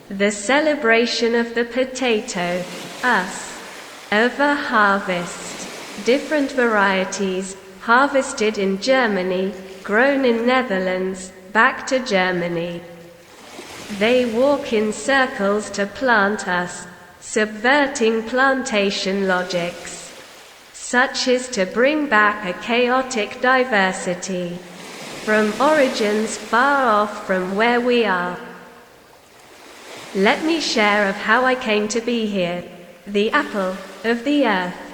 The celebration of the potato, us, of a harvest. Different varieties, harvested in Germany, grown in Netherlands, back to Germany. They walk in circles to plant us, subverting plantation logics. Such is to bring back a chaotic diversity, from origins far off from where we are. Let me share of how I came to be here, the apple of the earth.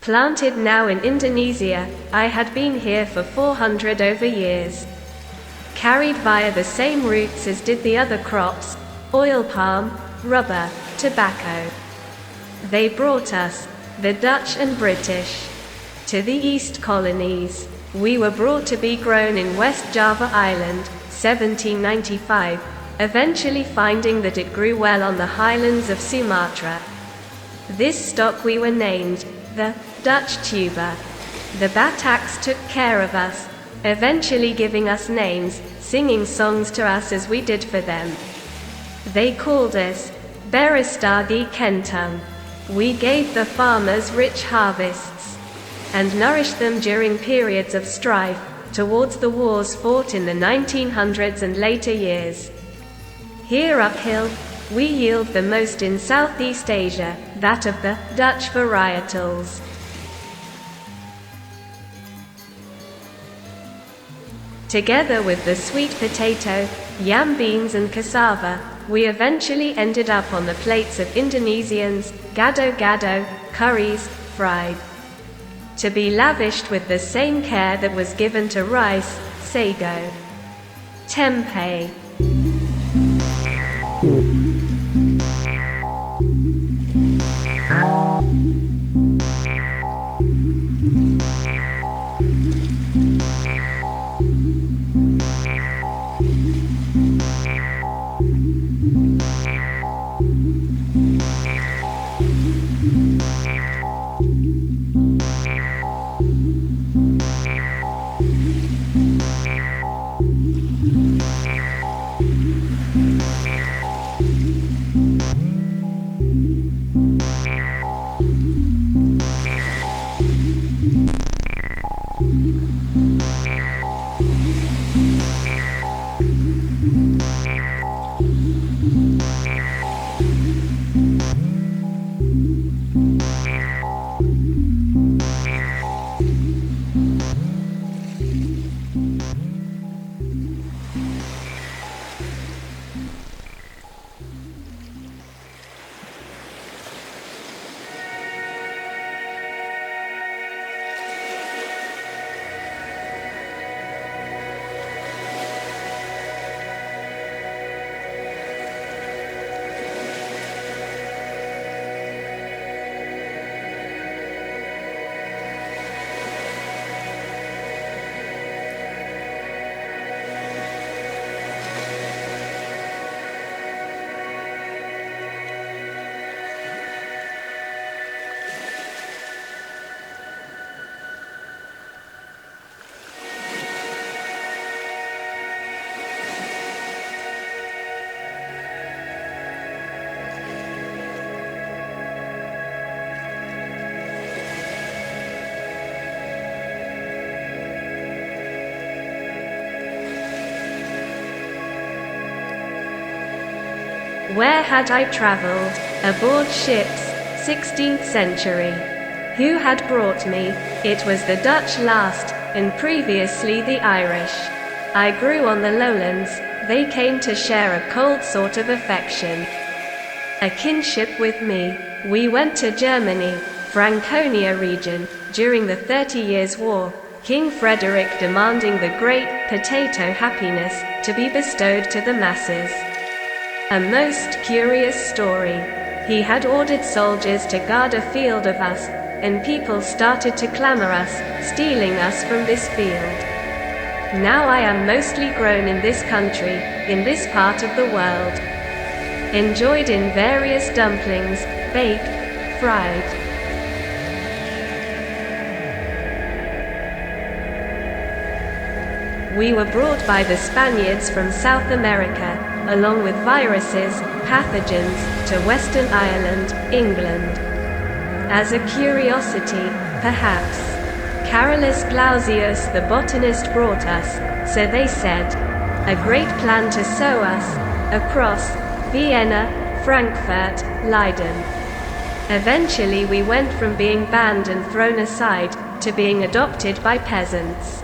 Planted now in Indonesia, I had been here for 400 over years. Carried via the same routes as did the other crops, oil palm, rubber, tobacco. They brought us, the Dutch and British, to the East Colonies. We were brought to be grown in West Java Island, 1795, eventually finding that it grew well on the highlands of Sumatra. This stock we were named, the Dutch tuber. The Bataks took care of us, eventually giving us names, singing songs to us as we did for them. They called us Berestagi Kentang. We gave the farmers rich harvests, and nourished them during periods of strife, towards the wars fought in the 1900s and later years. Here uphill, we yield the most in Southeast Asia, that of the Dutch varietals. Together with the sweet potato, yam beans and cassava, we eventually ended up on the plates of Indonesians, gado-gado, curries, fried. To be lavished with the same care that was given to rice, sago. Tempeh. Where had I traveled? Aboard ships, 16th century. Who had brought me? It was the Dutch last, and previously the Irish. I grew on the lowlands, they came to share a cold sort of affection. A kinship with me. We went to Germany, Franconia region, during the 30 Years' War, King Frederick demanding the great potato happiness to be bestowed to the masses. A most curious story. He had ordered soldiers to guard a field of us, and people started to clamor us, stealing us from this field. Now I am mostly grown in this country, in this part of the world. Enjoyed in various dumplings, baked, fried. We were brought by the Spaniards from South America, along with viruses, pathogens, to Western Ireland, England. As a curiosity, perhaps. Carolus Clausius the botanist brought us, so they said, a great plan to sow us, across Vienna, Frankfurt, Leiden. Eventually we went from being banned and thrown aside, to being adopted by peasants.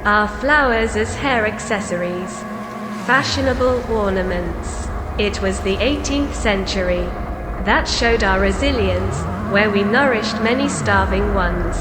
Our flowers as hair accessories. Fashionable ornaments. It was the 18th century. That showed our resilience, where we nourished many starving ones.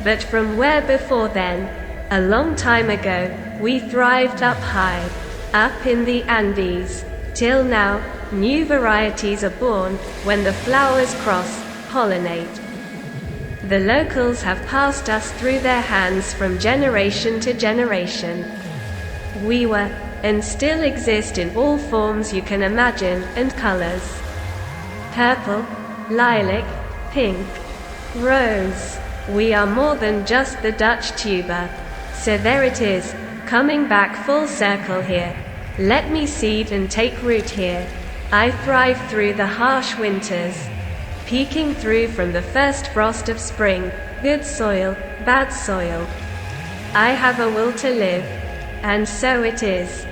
But from where before then, a long time ago, we thrived up high, up in the Andes, till now, new varieties are born, when the flowers cross-pollinate. The locals have passed us through their hands from generation to generation. We were, and still exist in all forms you can imagine, and colors. Purple, lilac, pink, rose. We are more than just the Dutch tuber. So there it is, coming back full circle here. Let me seed and take root here. I thrive through the harsh winters, peeking through from the first frost of spring, good soil, bad soil. I have a will to live, and so it is.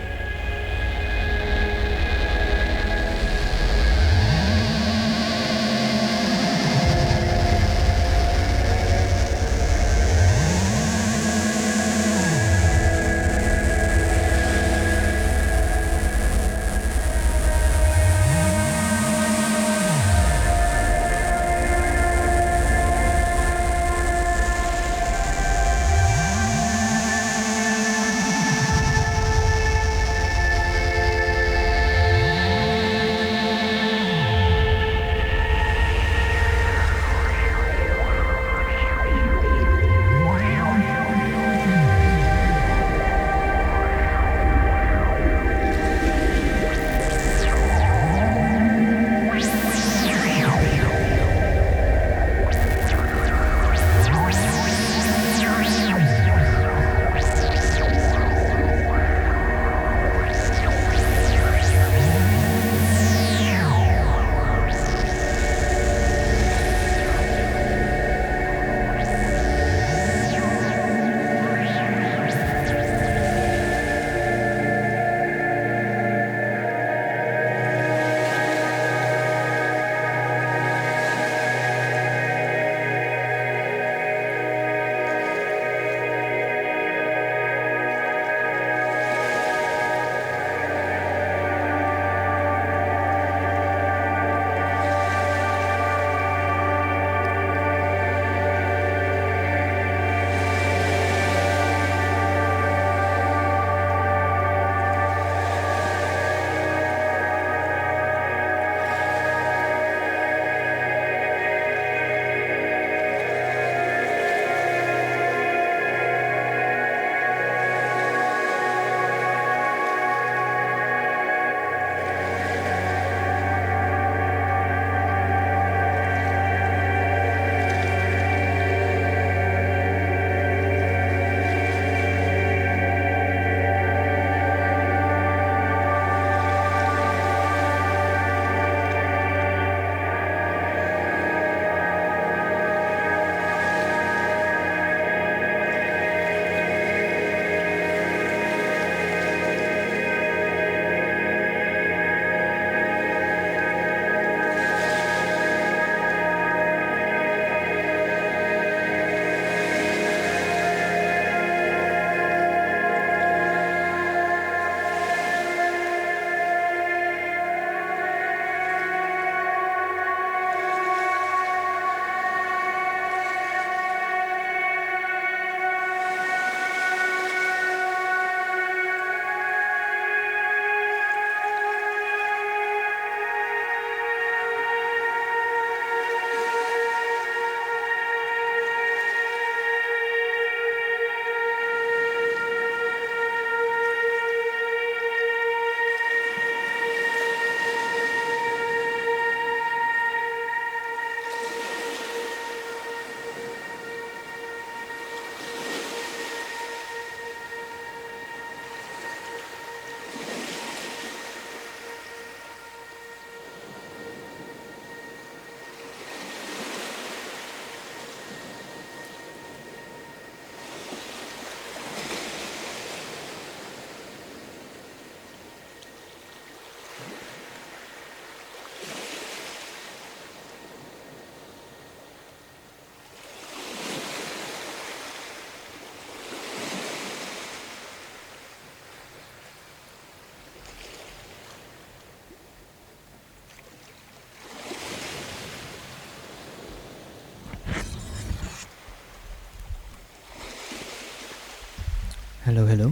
Hello, hello.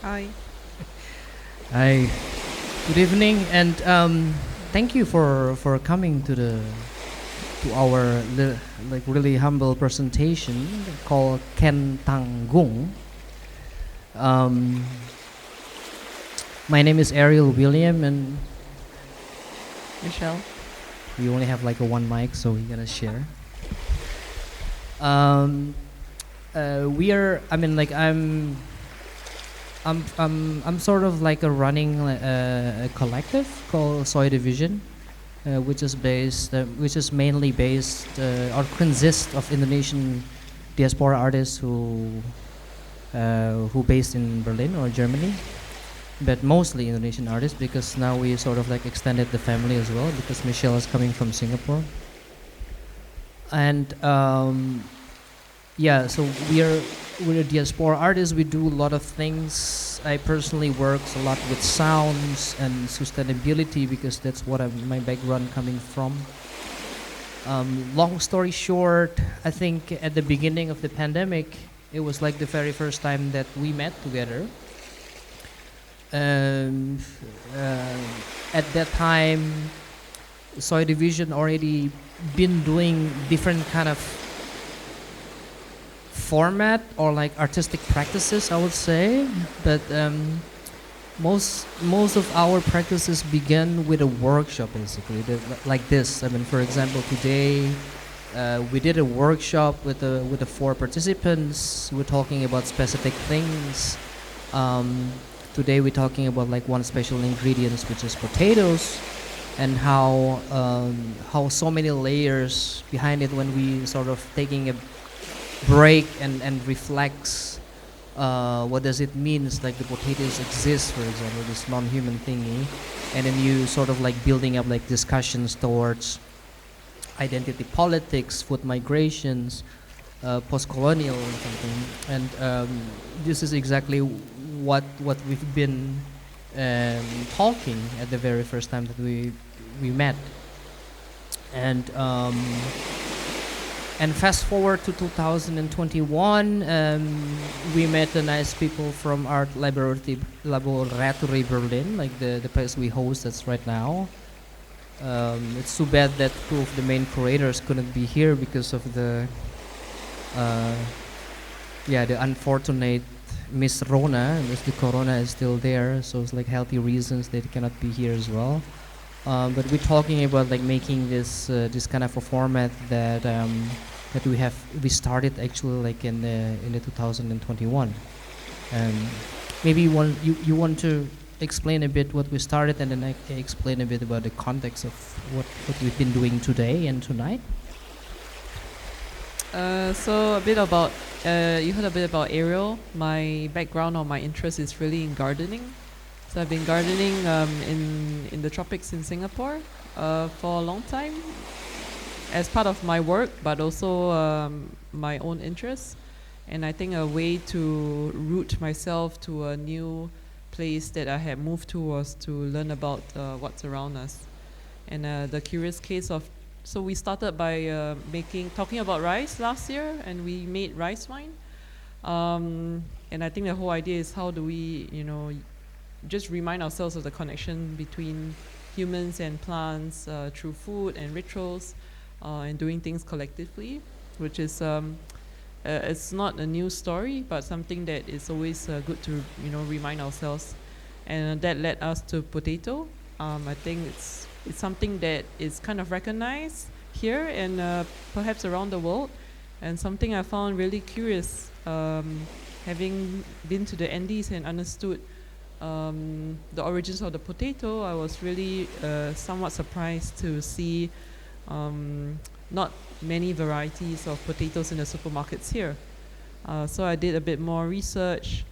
Hi. Hi. Good evening, and thank you for coming to our like really humble presentation called Kentanggung. Um, my name is Ariel William, and Michelle. we only have like a one mic, so we're gonna share. We are. I mean, like I'm sort of like a running a collective called Soydivision, which is mainly based or consists of Indonesian diaspora artists who based in Berlin or Germany, but mostly Indonesian artists, because now we sort of like extended the family as well, because Michelle is coming from Singapore. And yeah, so we're a diaspora artists. We do a lot of things. I personally work a lot with sounds and sustainability, because that's what my background coming from. Long story short, I think at the beginning of the pandemic, it was like the very first time that we met together. At that time, Soydivision already been doing different kind of format or like artistic practices, I would say, but most of our practices began with a workshop, basically, like this. I mean, for example, today we did a workshop with the 4 participants. We're talking about specific things. Today we're talking about like one special ingredients, which is potatoes, and how so many layers behind it when we sort of taking a break and reflects what does it mean. It's like the potatoes exist, for example, this non-human thingy, and then you sort of like building up like discussions towards identity politics, food migrations, post-colonial and something. And this is exactly what we've been talking at the very first time that we met. And fast forward to 2021, we met the nice people from Art Laboratory Berlin, like the place we host that's right now. It's too bad that 2 of the main curators couldn't be here because of the unfortunate Miss Rona. Miss the Corona is still there, so it's like healthy reasons they cannot be here as well. But we're talking about like making this kind of a format that we started actually like in the 2021. Maybe you want to explain a bit what we started, and then I can explain a bit about the context of what we've been doing today and tonight. So a bit about you heard a bit about Ariel. My background or my interest is really in gardening. So I've been gardening in the tropics in Singapore for a long time, as part of my work, but also my own interests. And I think a way to root myself to a new place that I had moved to was to learn about what's around us. And the curious case of, so we started by talking about rice last year, and we made rice wine. And I think the whole idea is, how do we, just remind ourselves of the connection between humans and plants through food and rituals, and doing things collectively, which is it's not a new story, but something that is always good to remind ourselves. And that led us to potato. I think it's something that is kind of recognized here and perhaps around the world, and something I found really curious, having been to the Andes and understood the origins of the potato. I was really somewhat surprised to see not many varieties of potatoes in the supermarkets here. So I did a bit more research,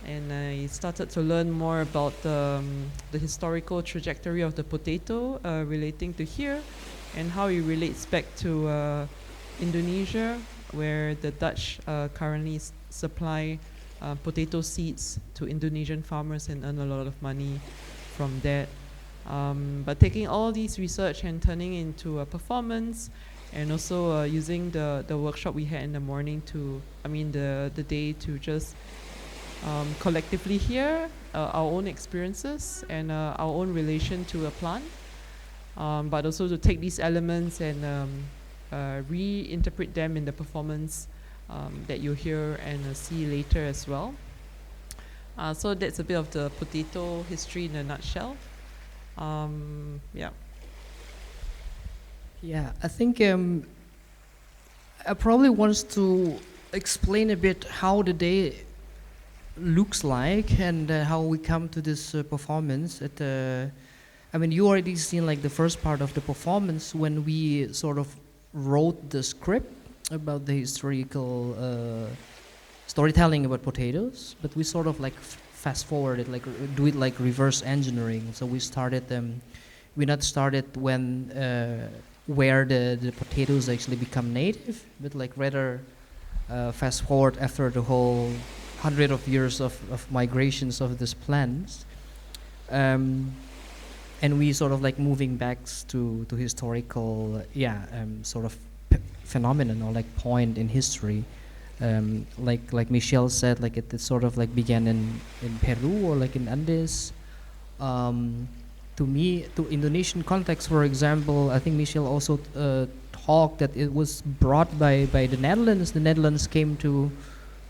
and I started to learn more about the historical trajectory of the potato relating to here, and how it relates back to Indonesia, where the Dutch currently supply potato seeds to Indonesian farmers and earn a lot of money from that. But taking all these research and turning into a performance, and also using the workshop we had in the morning the day to just collectively here, our own experiences and our own relation to a plant, but also to take these elements and reinterpret them in the performance that you hear and see later as well. So that's a bit of the potato history in a nutshell. Yeah. Yeah, I think I probably wants to explain a bit how the day looks like and how we come to this performance. I mean, you already seen like the first part of the performance when we sort of wrote the script about the historical storytelling about potatoes, but we sort of like fast forward it, like do it like reverse engineering. So we started we not started when where the potatoes actually become native, but like rather fast forward after the whole hundred of years of migrations of these plants, and we sort of like moving back to historical sort of phenomenon or like point in history, like Michelle said, like it sort of like began in Peru or like in Andes. To Indonesian context, for example, I think Michelle also talked that it was brought by the Netherlands. The Netherlands came to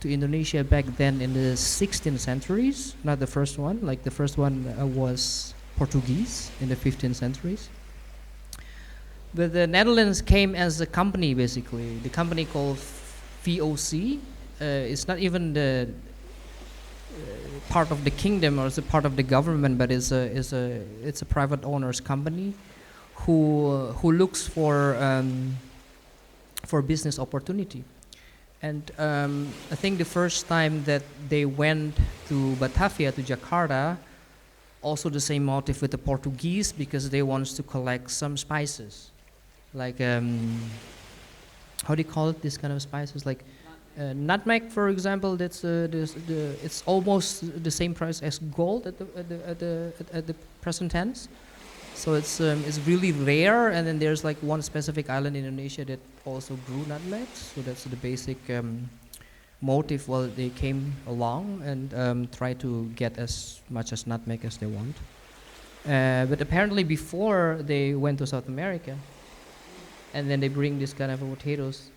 Indonesia back then in the 16th centuries, not the first one. Like the first one was Portuguese in the 15th centuries. But the Netherlands came as a company, basically. The company called VOC. It's not even the part of the kingdom or it's a part of the government, but it's a private owner's company who looks for business opportunity. And I think the first time that they went to Batavia, to Jakarta, also the same motive with the Portuguese, because they want to collect some spices, like how do you call it? This kind of spices, like nutmeg, for example. That's it's almost the same price as gold at the present tense. So it's really rare, and then there's like one specific island in Indonesia that also grew nutmeg. So that's the basic motive. Well, they came along and tried to get as much as nutmeg as they want. But apparently before they went to South America, and then they bring this kind of potatoes,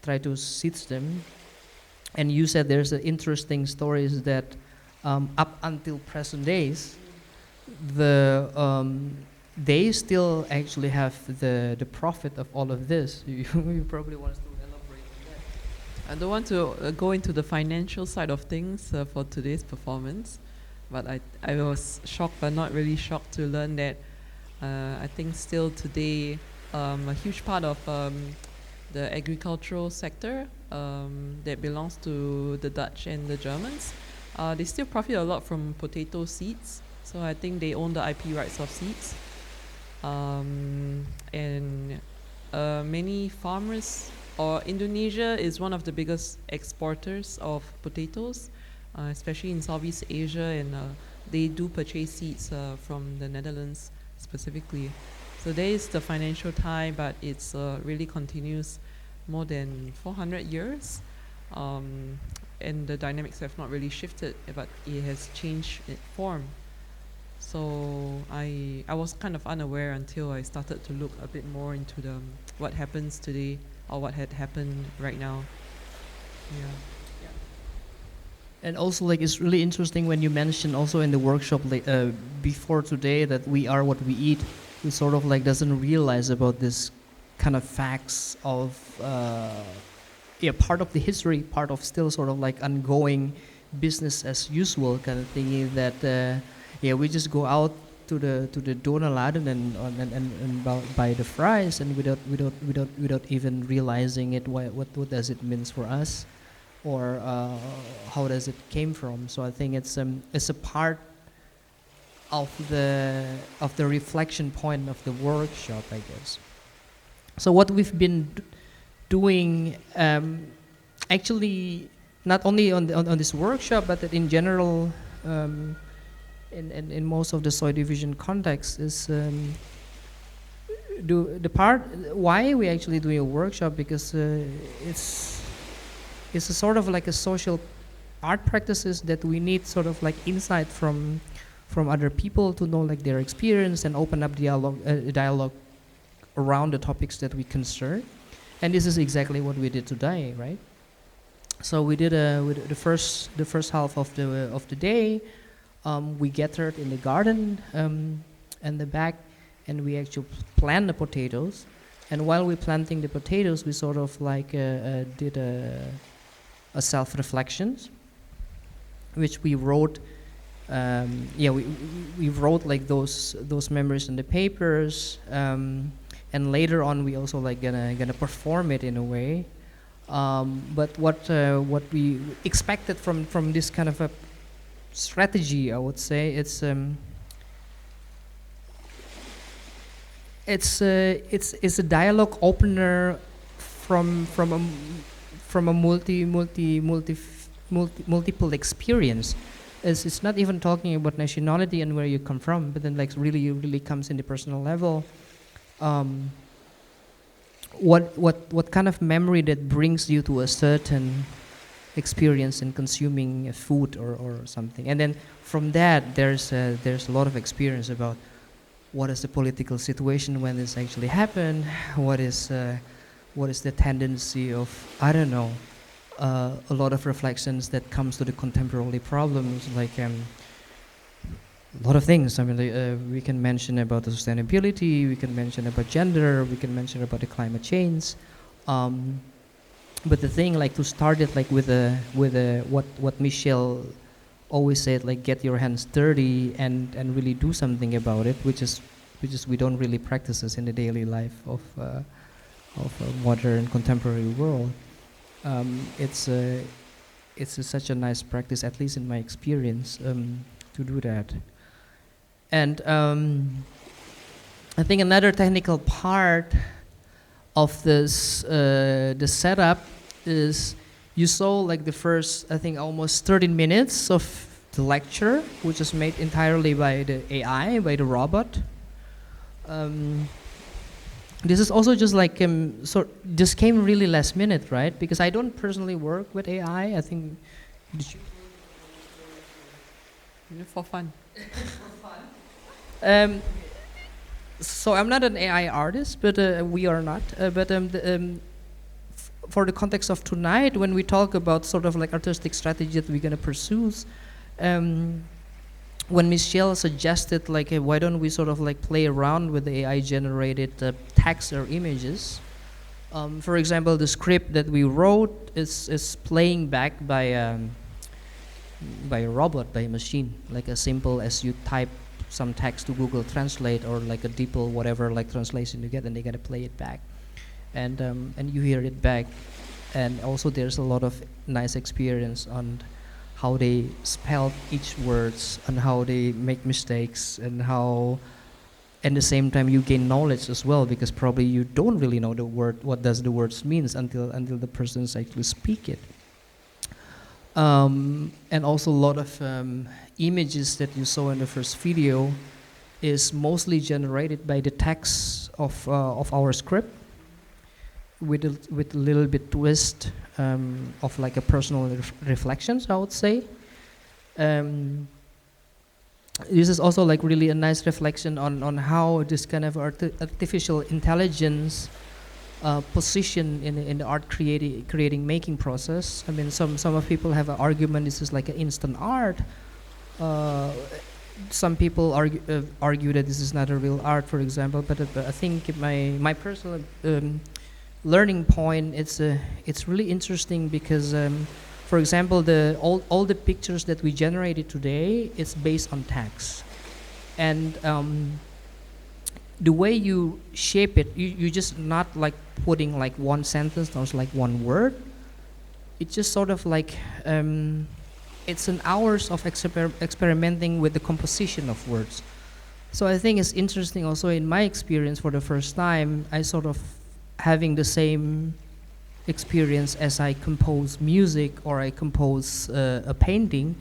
try to seed them. And you said there's an interesting stories that up until present days, they still actually have the profit of all of this. You probably want to elaborate on that. I don't want to go into the financial side of things for today's performance, but I was shocked, but not really shocked, to learn that I think still today a huge part of the agricultural sector that belongs to the Dutch and the Germans, they still profit a lot from potato seeds. So I think they own the IP rights of seeds. And many farmers, or Indonesia is one of the biggest exporters of potatoes, especially in Southeast Asia, and they do purchase seeds from the Netherlands specifically. So there is the financial tie, but it's really continues more than 400 years. And the dynamics have not really shifted, but it has changed its form. So I was kind of unaware until I started to look a bit more into what happens today, or what had happened right now. Yeah. And also, like, it's really interesting when you mentioned also in the workshop before today that we are what we eat. We sort of like doesn't realize about this kind of facts of part of the history, part of still sort of like ongoing business as usual kind of thing. That we just go out to the Donaladen and buy the fries, and without even realizing it. What does it mean for us, or how does it came from? So I think it's a part of the reflection point of the workshop, I guess. So what we've been doing, actually, not only on this workshop, but in general, in most of the Soydivision context, is the part why we actually doing a workshop, because it's a sort of like a social art practices that we need sort of like insight from other people to know like their experience and open up dialogue around the topics that we concern. And this is exactly what we did today, right? So we did the first half of the day. We gathered in the garden and the back, and we actually plant the potatoes. And while we're planting the potatoes, we sort of like did a self-reflections, which we wrote. We wrote like those memories in the papers, and later on we also like gonna perform it in a way. But what we expected from this kind of a strategy, I would say, it's a dialogue opener from a multiple experience. It's not even talking about nationality and where you come from, but then like really comes in the personal level. What kind of memory that brings you to a certain experience in consuming food or something, and then from that there's a lot of experience about what is the political situation when this actually happened, what is the tendency of, I don't know, a lot of reflections that comes to the contemporary problems, like a lot of things. I mean, we can mention about the sustainability, we can mention about gender, we can mention about the climate change. But the thing, like, to start it like with what Michelle always said, like, get your hands dirty and really do something about it, which is we don't really practice this in the daily life of a modern contemporary world. It's such a nice practice, at least in my experience, to do that. And I think another technical part of this the setup is, you saw like the first, I think, almost 13 minutes of the lecture, which is made entirely by the AI, by the robot. This is also just like this came really last minute, right? Because I don't personally work with AI. I think for fun. So I'm not an AI artist, but we are not. For the context of tonight, when we talk about sort of like artistic strategy that we're gonna pursue, when Michelle suggested like, hey, why don't we sort of like play around with the AI generated text or images? For example, the script that we wrote is playing back by a robot, by a machine, like as simple as you type some text to Google Translate or like a DeepL whatever like translation you get, and they're gonna play it back, and you hear it back, and also there's a lot of nice experience on how they spell each words and how they make mistakes, and how at the same time you gain knowledge as well, because probably you don't really know the word, what does the words means until the persons actually speak it. And also a lot of images that you saw in the first video is mostly generated by the text of our script, with a little bit twist of like a personal reflections, I would say. This is also like really a nice reflection on how this kind of artificial intelligence position in the art creating making process. I mean, some of people have an argument this is like an instant art. Some people argue that this is not a real art, for example. But I think my personal learning point, it's really interesting because, for example, all the pictures that we generated today, it's based on text, and the way you shape it, you just not like putting like one sentence or like one word. It's just sort of like it's an hours of experimenting with the composition of words. So I think it's interesting also in my experience for the first time, I sort of having the same experience as I compose music or I compose a painting,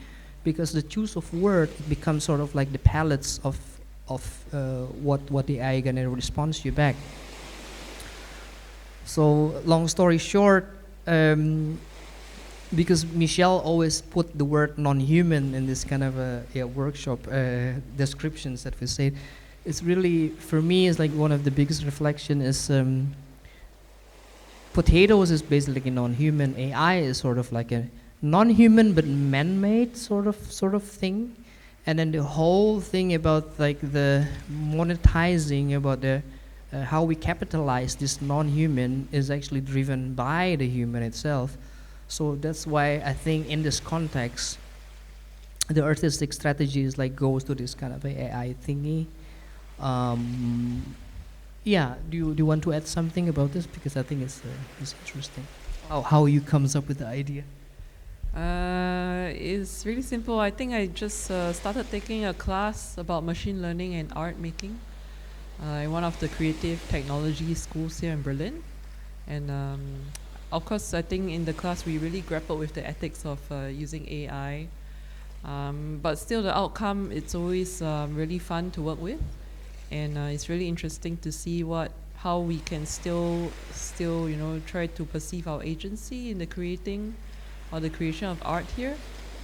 because the choice of word becomes sort of like the palettes of what the AI gonna respond to you back. So long story short, because Michelle always put the word non-human in this kind of workshop descriptions that we say. It's really, for me, it's like one of the biggest reflection is potatoes is basically non-human. AI is sort of like a non-human but man-made sort of thing. And then the whole thing about like the monetizing, about the how we capitalize this non-human is actually driven by the human itself. So that's why I think in this context, the artistic strategies like goes to this kind of AI thingy. Yeah, do you want to add something about this, because I think it's interesting how you comes up with the idea. It's really simple. I think I just started taking a class about machine learning and art making in one of the creative technology schools here in Berlin. And of course, I think in the class we really grappled with the ethics of using AI. But still, the outcome, it's always really fun to work with. And it's really interesting to see how we can still try to perceive our agency in the creation of art here,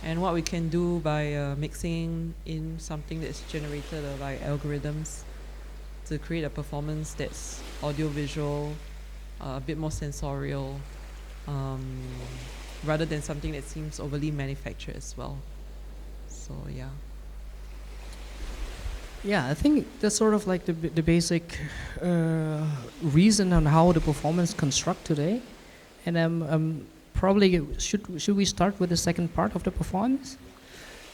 and what we can do by mixing in something that's generated by algorithms to create a performance that's audiovisual, a bit more sensorial, rather than something that seems overly manufactured as well. So yeah. Yeah, I think that's sort of like the basic reason on how the performance construct today. And probably should we start with the second part of the performance?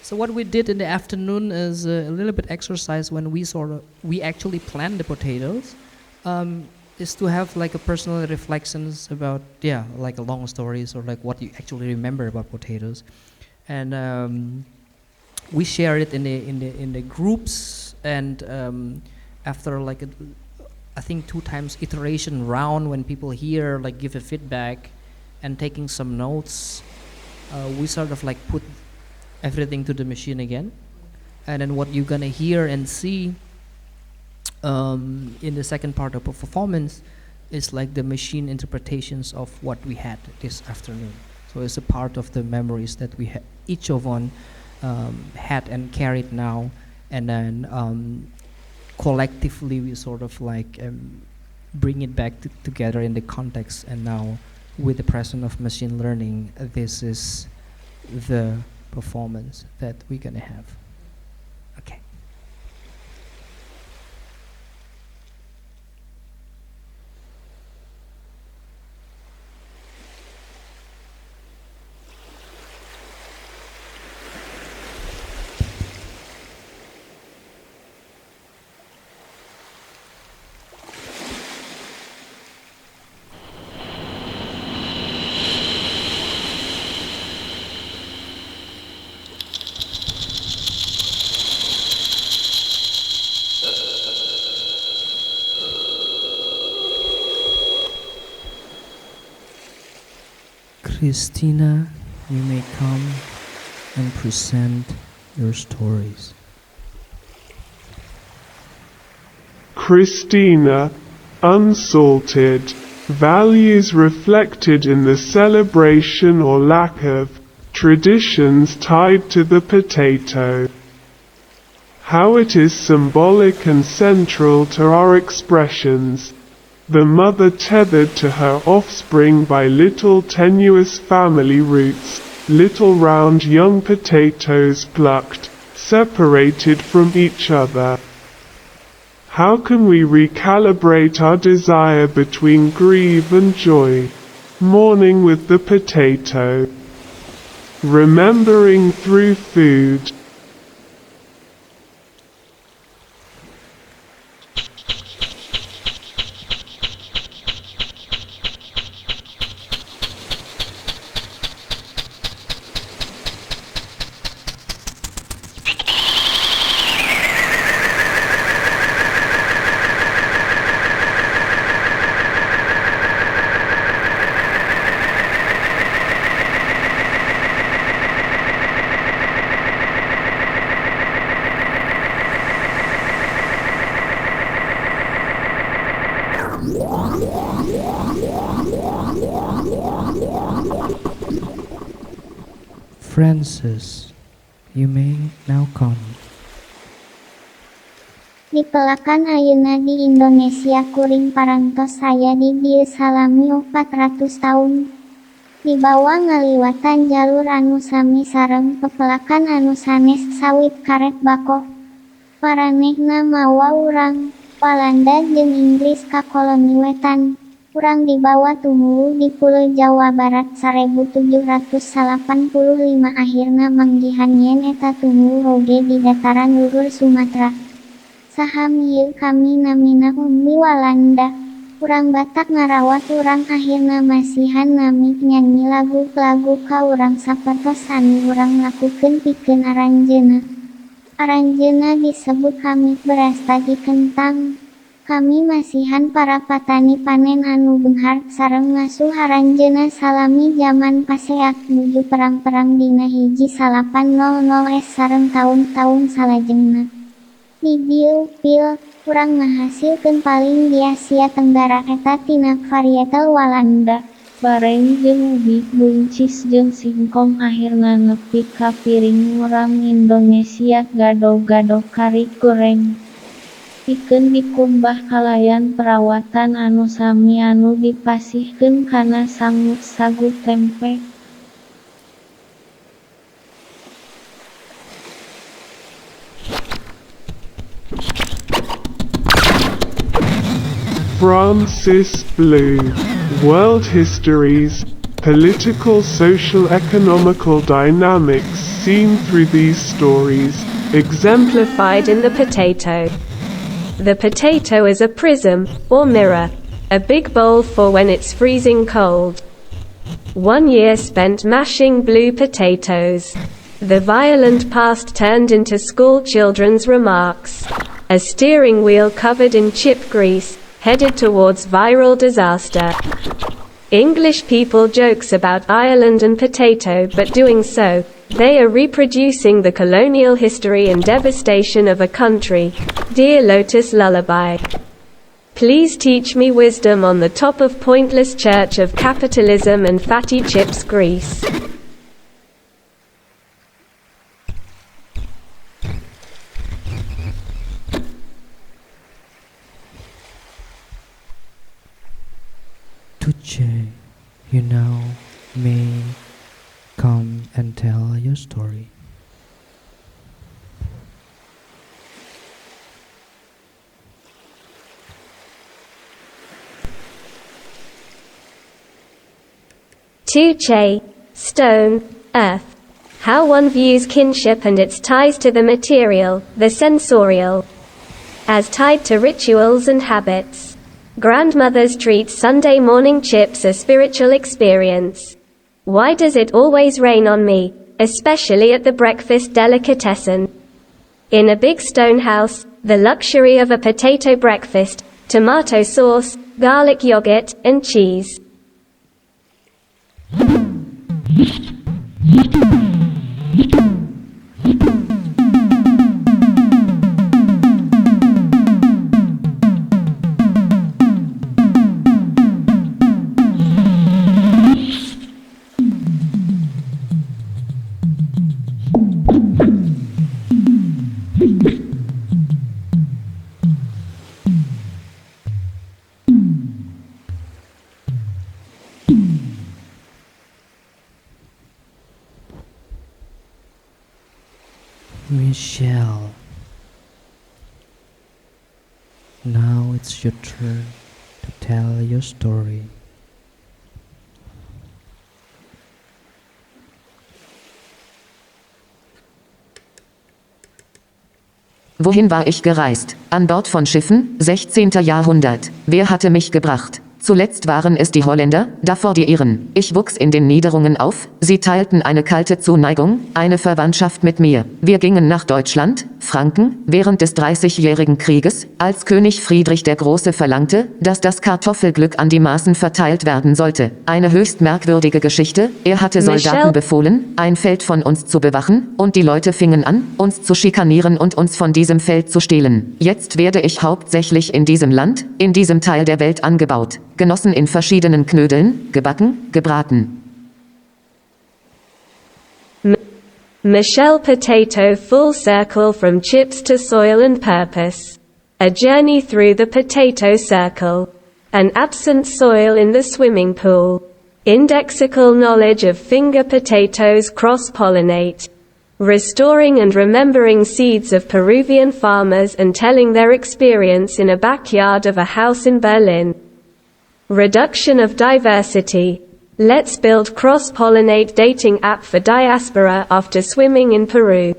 So what we did in the afternoon is a little bit exercise when we actually planned the potatoes, is to have like a personal reflections about like a long stories or like what you actually remember about potatoes, and we share it in the groups. And after like I think 2 times iteration round, when people hear like give a feedback and taking some notes, we sort of like put everything to the machine again. And then what you're gonna hear and see in the second part of a performance is like the machine interpretations of what we had this afternoon. So it's a part of the memories that we each of one had and carried now. And then collectively we sort of like bring it back together in the context. And now with the presence of machine learning, this is the performance that we're gonna have. Okay. Christina, you may come and present your stories. Christina, unsalted, values reflected in the celebration or lack of traditions tied to the potato. How it is symbolic and central to our expressions. The mother tethered to her offspring by little tenuous family roots, little round young potatoes plucked, separated from each other. How can we recalibrate our desire between grief and joy? Mourning with the potato. Remembering through food. Francis, you may now come. Dipelakan ayeuna di Indonesia kuring parantos saya di dieu salami 400 tahun. Dibawa ngaliwatan jalur anu sami sareng pepelakan anu sanes sawit karet bako. Paranehna mawa urang, Walanda jeung Inggris ka koloni wetan. Urang dibawa tumuwuh di Pulo Jawa Barat 1785 akhirna manggihan yen eta tumuwuh oge di dataran luhur Sumatera. Saham ieu kami namina ummi Walanda. Urang Batak ngarawat urang akhirna masihan nami nyanyi lagu-lagu ka urang sapertos anu urang lakukeun pikeun aranjeuna. Aranjeuna disebut kami berasta di Kentang. Kami masihan para patani panen anu beunghar sareng ngasuh aranjeuna salami zaman paseak nuju perang-perang dina 1800s sareng taun-taun salajengna. Di dieu upil, urang ngahasilkeun paling di Asia Tenggara eta tina varietal Walanda. Bareng jeung ubi, buncis jeung singkong akhirna nepi ka piring urang Indonesia gado-gado kari goreng. Pikeun dikumbah kalayan perawatan anu sami anu dipasihkeun kana sangut sagu tempe. Francis Blue, World Histories, Political Social Economical Dynamics seen through these stories, exemplified in the potato. The potato is a prism, or mirror, a big bowl for when it's freezing cold. 1 year spent mashing blue potatoes. The violent past turned into school children's remarks. A steering wheel covered in chip grease, headed towards viral disaster. English people jokes about Ireland and potato, but doing so, they are reproducing the colonial history and devastation of a country. Dear Lotus Lullaby. Please teach me wisdom on the top of pointless church of capitalism and fatty chips grease. Tuche, you now may come and tell your story. Tuche, stone, earth. How one views kinship and its ties to the material, the sensorial, as tied to rituals and habits. Grandmothers treat Sunday morning chips a spiritual experience. Why does it always rain on me, especially at the breakfast delicatessen? In a big stone house, the luxury of a potato breakfast, tomato sauce, garlic yogurt, and cheese. Michelle, now it's your turn to tell your story. Wohin war ich gereist? An Bord von Schiffen, 16. Jahrhundert. Wer hatte mich gebracht? Zuletzt waren es die Holländer, davor die Iren. Ich wuchs in den Niederungen auf, sie teilten eine kalte Zuneigung, eine Verwandtschaft mit mir. Wir gingen nach Deutschland, Franken, während des 30-jährigen Krieges, als König Friedrich der Große verlangte, dass das Kartoffelglück an die Maßen verteilt werden sollte. Eine höchst merkwürdige Geschichte, er hatte Soldaten befohlen, ein Feld von uns zu bewachen, und die Leute fingen an, uns zu schikanieren und uns von diesem Feld zu stehlen. Jetzt werde ich hauptsächlich in diesem Land, in diesem Teil der Welt angebaut. Genossen in verschiedenen Knödeln, gebacken, gebraten. Michelle Potato Full Circle from Chips to Soil and Purpose. A journey through the potato circle. An absent soil in the swimming pool. Indexical knowledge of finger potatoes cross-pollinate. Restoring and remembering seeds of Peruvian farmers and telling their experience in a backyard of a house in Berlin. Reduction of diversity. Let's build cross-pollinate dating app for diaspora after swimming in Peru.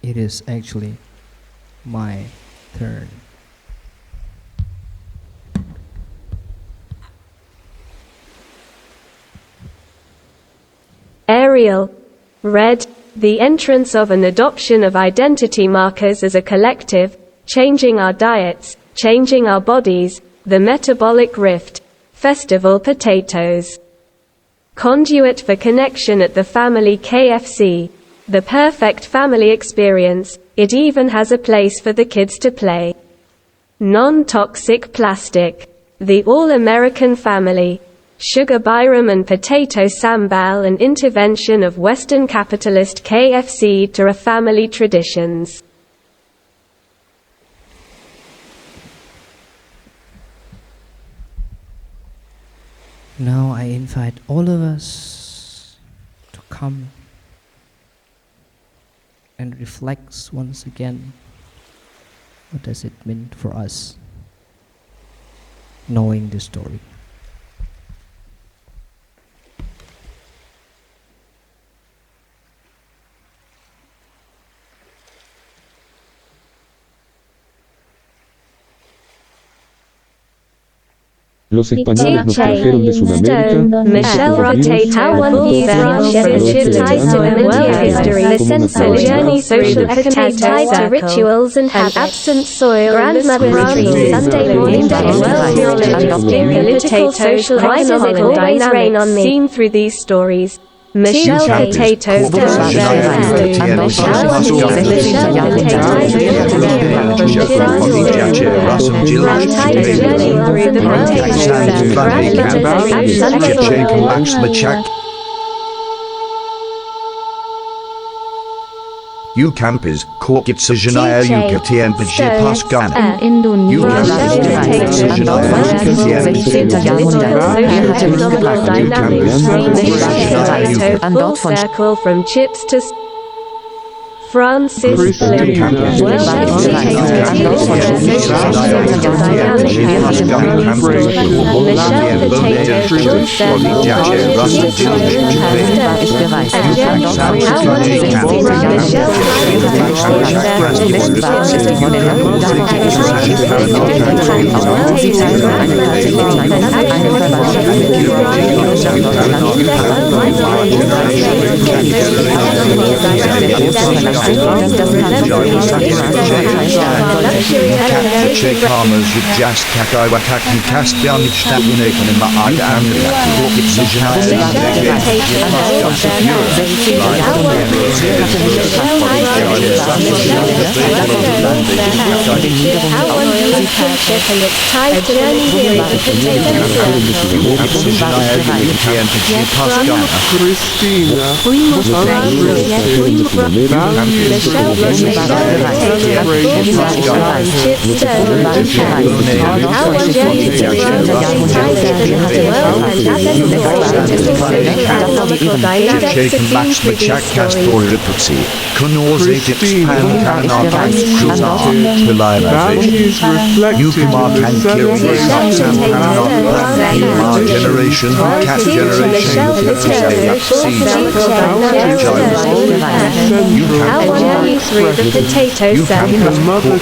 It is actually my turn. Ariel. Red. The entrance of an adoption of identity markers as a collective, changing our diets, changing our bodies, the metabolic rift. Festival potatoes. Conduit for connection at the family KFC. The perfect family experience, it even has a place for the kids to play. Non-toxic plastic. The all-American family. Sugar Byram and potato sambal, an intervention of Western capitalist KFC to our family traditions. Now I invite all of us to come and reflect once again, what does it mean for us knowing the story? Los españoles nos trajeron de Sudamérica, Michelle Potato One history, journey social economic tied to rituals and absent soil, grandmother's tree, Sunday morning political social economical dynamics seen through these stories. Michelle Potato U campers, korkitsajanaya ukatien paskana. U An Bord von circle from chips to Francis Farmers with jazz kakai wataki cast down each step in a ma'ad and generation, cat generation, gereist. How one journey through the potato You cell. found the mother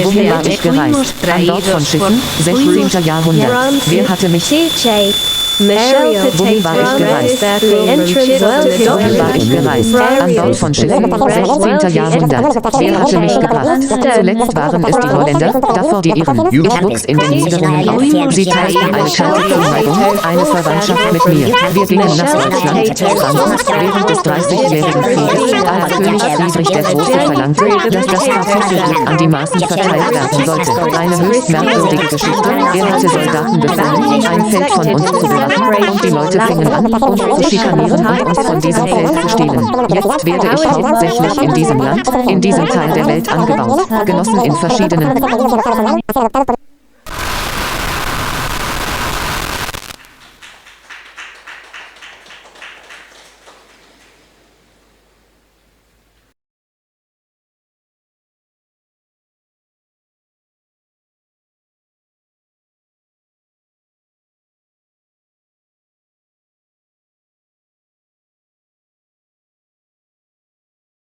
Wohin war ich gereist? An Bord von Schiffen, 16. Jahrhundert. Wer hatte mich... Wohin war ich gereist? Wohin war ich gereist? An Bord von Schiffen, 16. Jahrhundert. Wer hatte mich gebracht? Zuletzt waren es die Holländer, davor die Iren. Ich wuchs in den Niederungen auf. Sie teilten eine kalte Zuneigung, eine Verwandtschaft mit mir. Wir gingen nach Deutschland, Frankreich, während des 30-jährigen Krieges, als König Friedrich der Große verlangte, dass das Kartoffelglück an die Maßen verteilt werden sollte. Eine höchst merkwürdige Geschichte. Er hatte Soldaten befohlen, ein Feld von uns zu bewachen, und die Leute fingen an, uns zu schikanieren und uns von diesem Feld zu stehlen. Jetzt werde ich hauptsächlich in diesem Land, in diesem Teil der Welt angebaut, genossen in verschiedenen